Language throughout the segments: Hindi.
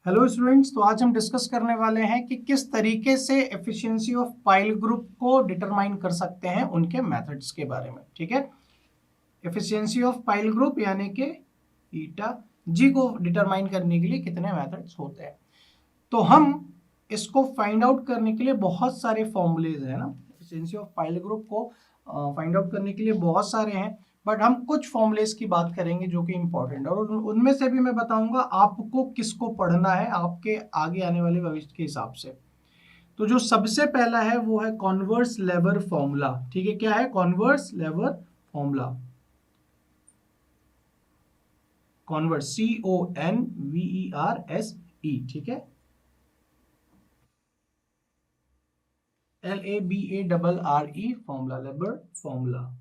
हेलो स्टूडेंट्स, तो आज हम डिस्कस करने वाले हैं कि किस तरीके से एफिशिएंसी ऑफ पाइल ग्रुप को डिटरमाइन कर सकते हैं, उनके मेथड्स के बारे में। ठीक है, एफिशिएंसी ऑफ पाइल ग्रुप यानी कि ईटा जी को डिटरमाइन करने के लिए कितने मेथड्स होते हैं। तो हम इसको फाइंड आउट करने के लिए बहुत सारे फॉर्मूलेज हैं ना, एफिशिएंसी ऑफ पाइल ग्रुप को फाइंड आउट करने के लिए बहुत सारे हैं, बट हम कुछ फॉर्मूलेज की बात करेंगे जो कि इंपॉर्टेंट है, और उनमें से भी मैं बताऊंगा आपको किसको पढ़ना है आपके आगे आने वाले भविष्य के हिसाब से। तो जो सबसे पहला है वो है कॉन्वर्स लेवर फॉर्मूला। ठीक है, क्या है कॉन्वर्स लेवर फॉर्मूला? Converse, CONVERSE। ठीक है, LABARRE फॉर्मूला, लेबर फॉर्मूला।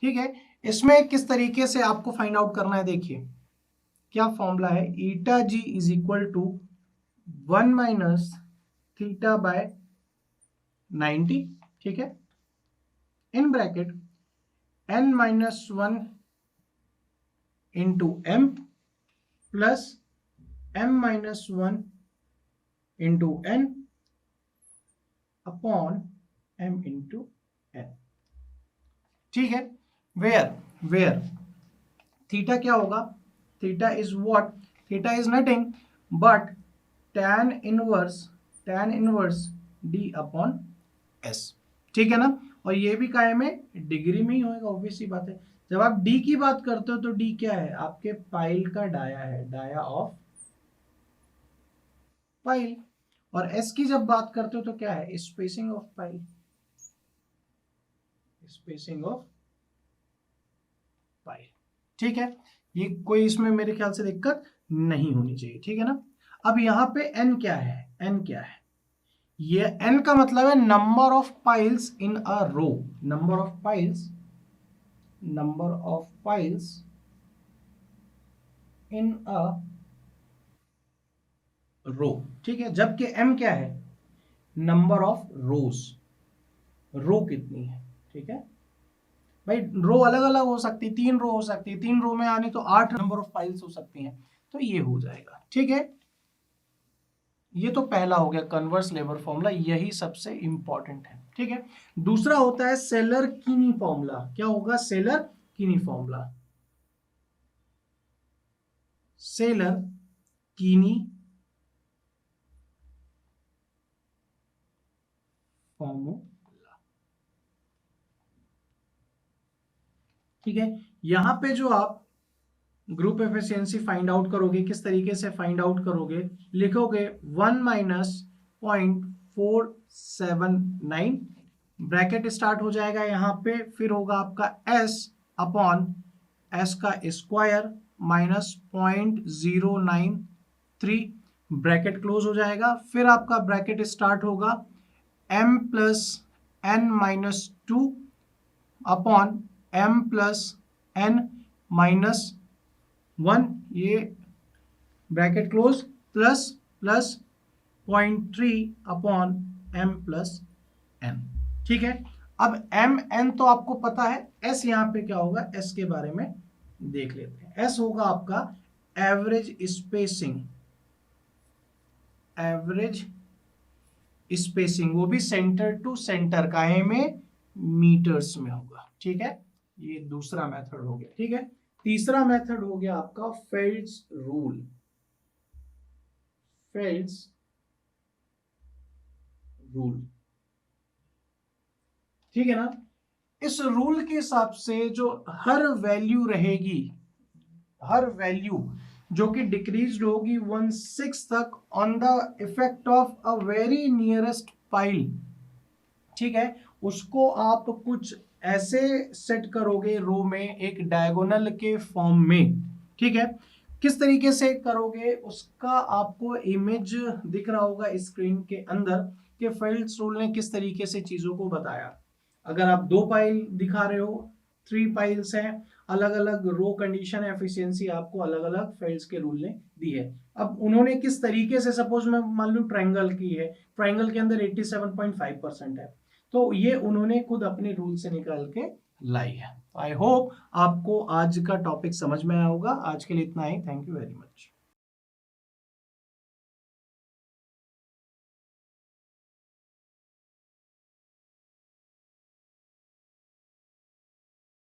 ठीक है, इसमें किस तरीके से आपको फाइंड आउट करना है, देखिए क्या फॉर्मूला है। Eta G is equal to 1 minus theta by 90। ठीक है, in bracket n minus 1 into M plus m minus 1 into n upon m into n। ठीक है, वेयर थीटा क्या होगा? Theta is what? Theta is nothing but tan inverse d upon s। ठीक है ना, और ये भी काहे में, डिग्री में ही होगा, ऑब्वियस सी बात है। जब आप d की बात करते हो तो d क्या है? आपके पाइल का डाया है, डाया ऑफ पाइल। और s की जब बात करते हो तो क्या है? Spacing of pile, spacing of pile. ठीक है, ये कोई इसमें मेरे ख्याल से दिक्कत नहीं होनी चाहिए। ठीक है ना, अब यहाँ पे n क्या है? n क्या है? ये n का मतलब है number of piles in a row, number of piles, number of piles in a row. ठीक है, जबकि m क्या है? नंबर ऑफ रोज, रो कितनी है। ठीक है भाई, रो अलग अलग हो सकती है, 3 रो हो सकती है, 3 रो में आनी तो 8 नंबर ऑफ फाइल्स हो सकती हैं, तो ये हो जाएगा। ठीक है, ये तो पहला हो गया कन्वर्स लेवर फॉर्मूला, यही सबसे इंपॉर्टेंट है। ठीक है, दूसरा होता है सेलर कीनी फॉर्मूला। क्या होगा? सेलर कीनी फॉर्मूला, सेलर कीनी फॉर्मूला। ठीक है, यहां पे जो आप ग्रुप एफिशिएंसी फाइंड आउट करोगे, किस तरीके से फाइंड आउट करोगे? लिखोगे 1 माइनस 0.479, ब्रैकेट स्टार्ट हो जाएगा यहाँ पे, फिर होगा आपका s अपॉन s का स्क्वायर माइनस 0.093, ब्रैकेट क्लोज हो जाएगा, फिर आपका ब्रैकेट स्टार्ट होगा m plus n minus 2 upon m plus n minus 1, ये bracket close, plus plus 0.3 upon m plus n। ठीक है, अब m n तो आपको पता है, s यहाँ पे क्या होगा, s के बारे में देख लेते हैं। s होगा आपका एवरेज स्पेसिंग, एवरेज स्पेसिंग, वो भी सेंटर टू सेंटर, काहे में? मीटर्स में होगा। ठीक है, ये दूसरा मेथड हो गया। ठीक है, तीसरा मेथड हो गया आपका फेल्ड्स रूल, फेल्ड्स रूल। ठीक है ना, इस रूल के हिसाब से जो हर वैल्यू रहेगी, हर वैल्यू जो कि डिक्रीज होगी 1/6 तक on the effect of a very nearest pile, ठीक है, उसको आप कुछ ऐसे सेट करोगे रो में, एक डायगोनल के फॉर्म में। ठीक है, किस तरीके से करोगे उसका आपको इमेज दिख रहा होगा स्क्रीन के अंदर, कि फेल्ड्स रूल ने किस तरीके से चीजों को बताया। अगर आप 2 पाइल दिखा रहे हो, 3 पाइल्स हैं, अलग अलग रो कंडीशन एफिशिएंसी आपको अलग अलग फेल्ड्स के रूल ने दी है। अब उन्होंने किस तरीके से, सपोज मैं मान लू ट्रायंगल की है, ट्रायंगल के अंदर 87.5% है, तो ये उन्होंने खुद अपने रूल से निकाल के लाई है। आई होप आपको आज का टॉपिक समझ में आया होगा। आज के लिए इतना ही। Thank you very much.